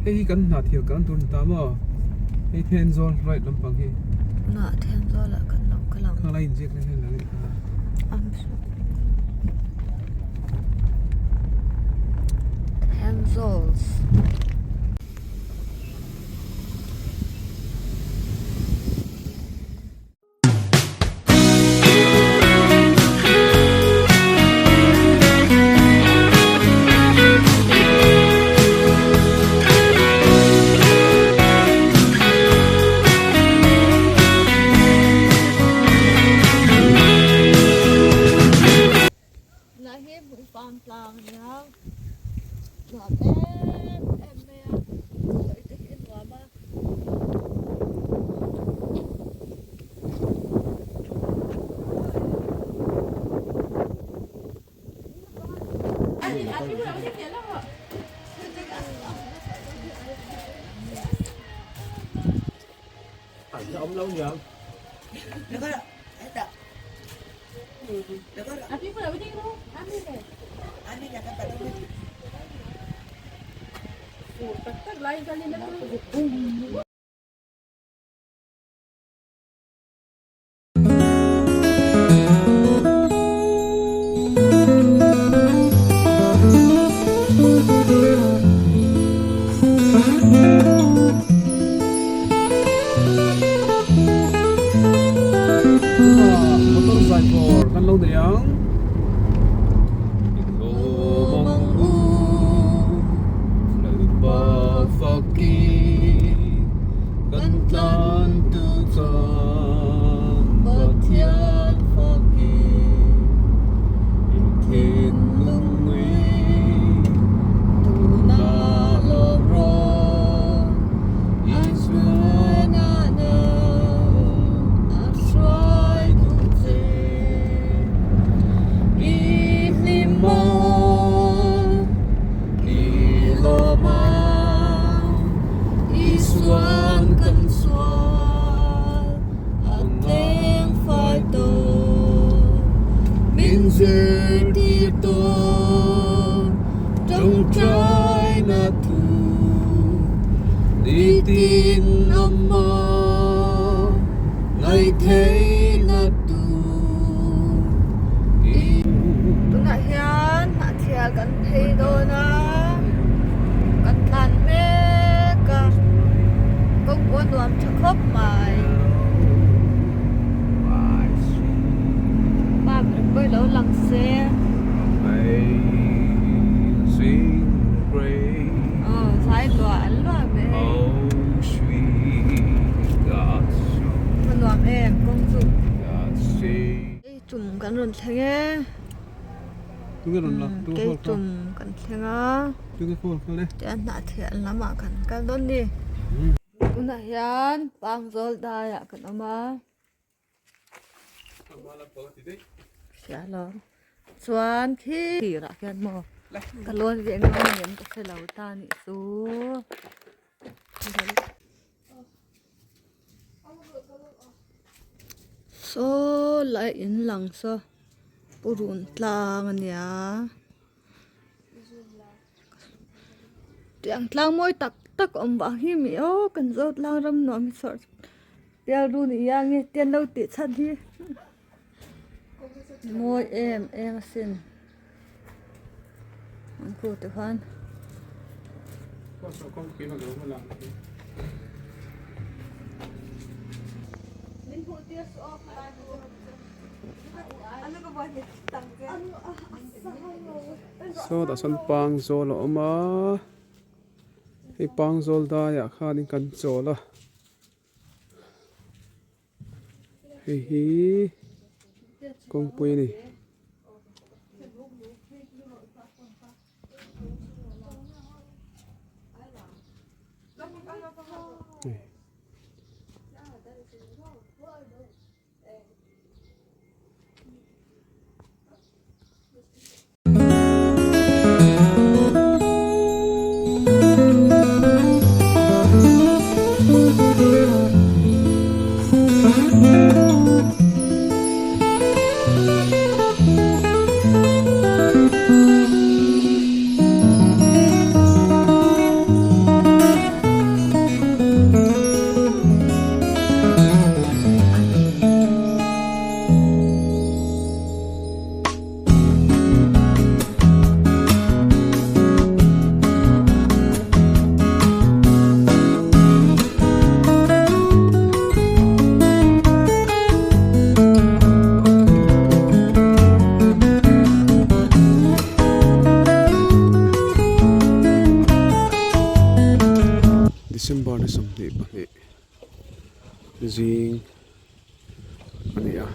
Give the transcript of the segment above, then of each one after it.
Hey kan Hnahthial kan tun tama. Hey ten zone right lampang hi. Hnahthial zo la kan lo kalang. Kala injek na hen lang. Hnahthials. Con plàng nhá, ngọt em mẹ, vậy thì cái ngọt mà. Anh đi vào cái lắm ạ. Ảnh cho ông lâu nhỉ? Được rồi, hết rồi. Được rồi. Anh đi vào cái đâu? Anh đi về. Anh đi nhà các bạn đi. Ủa, tất lại cho nên nó motorcycle kan lâu yang. Đi tô trong trái na thu đi tin âm mơ ngày thế na tu Hnahthial kan thei do na kan tlan me ka kong bon nuam tha khop mai ba bơi lỗ lăng xe sai loạn mẹมันรวมเองกงสุจุ่มกันรุนแรง Đúng rồi là cái chùm cần xem á đúng cái phone cái đấy cho Hnahthial lắm mà cần cái đón đi Hnahthial bang rồi đây à cần mà xả lo xuân khi ra cái mò cái luôn vậy nó nhận cái xe lẩu ta nị số số lại in lăng số purun tlang ania tiang tlang moi tak tak om ba hi mi o kan zo tlang ram no mi sor pial ru ni yang ni tian lo ti chan hi moi em sin an ku te khan so ta san pang zo lo ma hi pang zol da ya kha din kan zo la hi kong pui ni ni somni pahnih zing ani a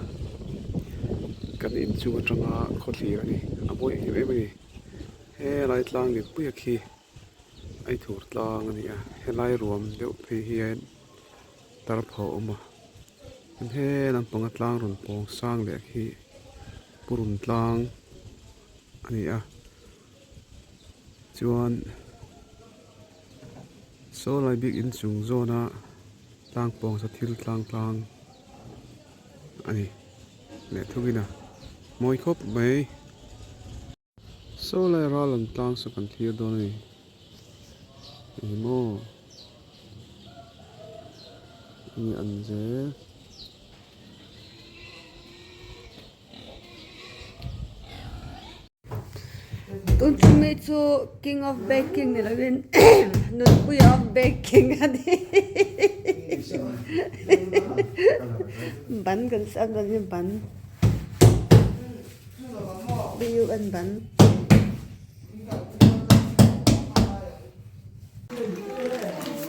kan in chu atanga khawthlir ani a boi hi mai mai he lai tlang ni pui khi ai thur tlang ani a he lai ruam deuh phe hian tar pho oma he lam panga tlang run pong sang le khi purun tlang ani a chuan so lai big in chung zona tlang pong sa thil tlang tlang ani le thugina moi khop mai so lai ralan tlang sa kan thlir do ni mo ni an je Tun chumi chu king of baking ni lawin nun pui of baking ani ban kan sang kan ni ban biu an ban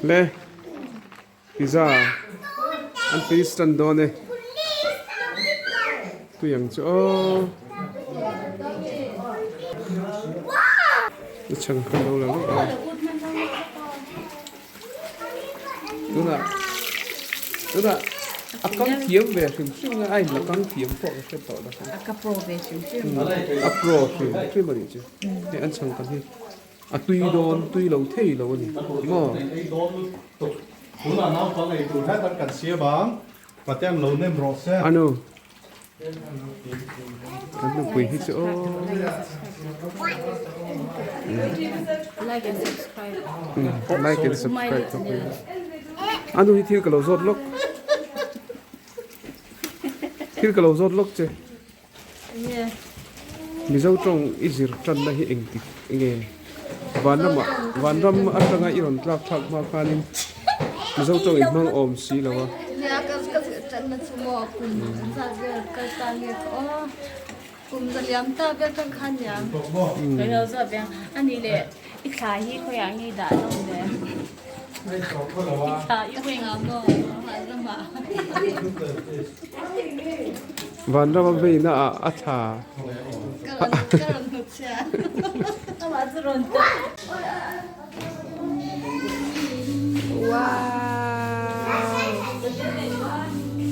le pizza an fish tan do ne tu yang chu chẳng không đâu là lúc đó đúng là con kiếm về thường xuyên anh là con kiếm của cái tổ đó pro về chúng chứ pro thì mà đi chứ để ăn chẳng cần gì tuy lâu thế lâu nhỉ mà cũng là nó có này tụi hết tất cả xía bám và tem lâu nên rõ xe anh ơi anh được quỳ hết chỗ like and subscribe like and subscribe cho quỳ anh ơi thiêu cái lẩu rốt lốc thiêu cái lẩu rốt lốc chứ mi dâu trong izir trần là hi eng tịch nghe van ram ở trong ngay iron tlak thak ma khanin mi dâu trong imang om si lawa ya ka chan na chumo kum sa ge ka ta nge ko kum da liam ta be kan khan ya cái đầu giờ bên anh đi lệ ít khá hi khỏe anh đi đã đâu đấy ít khá ít khỏe ngắm đâu phải là mà van ram ve na a tha ka ram nu cha nó mà cứ run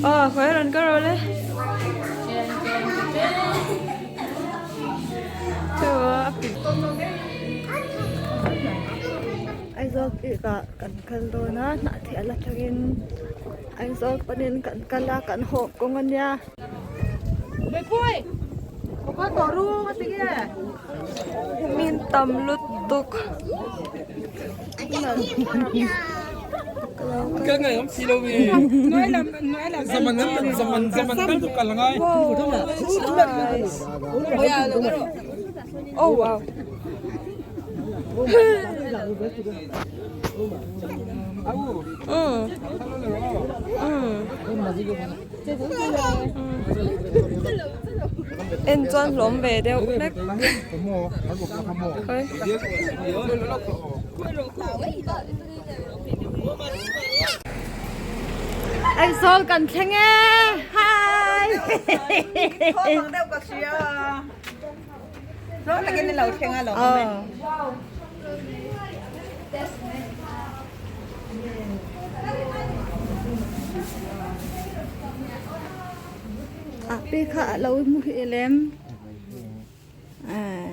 wow khỏe rồi có rồi đấy anh dâu bị cả cẩn cẩn rồi nó Hnahthial là thằng anh dâu panin cẩn cẩn là cẩn hộ công anh nha mấy cùi có tổ ru cái gì à min tâm lút tục cái ngày hôm xưa vì nói là zaman năm chục lần ngay oh wow em chọn lốm về đeo nét anh Sol cần khen nghe hi không đâu có gì à nó là cái này lẩu khen à lẩu Api khá lâu mũi lem à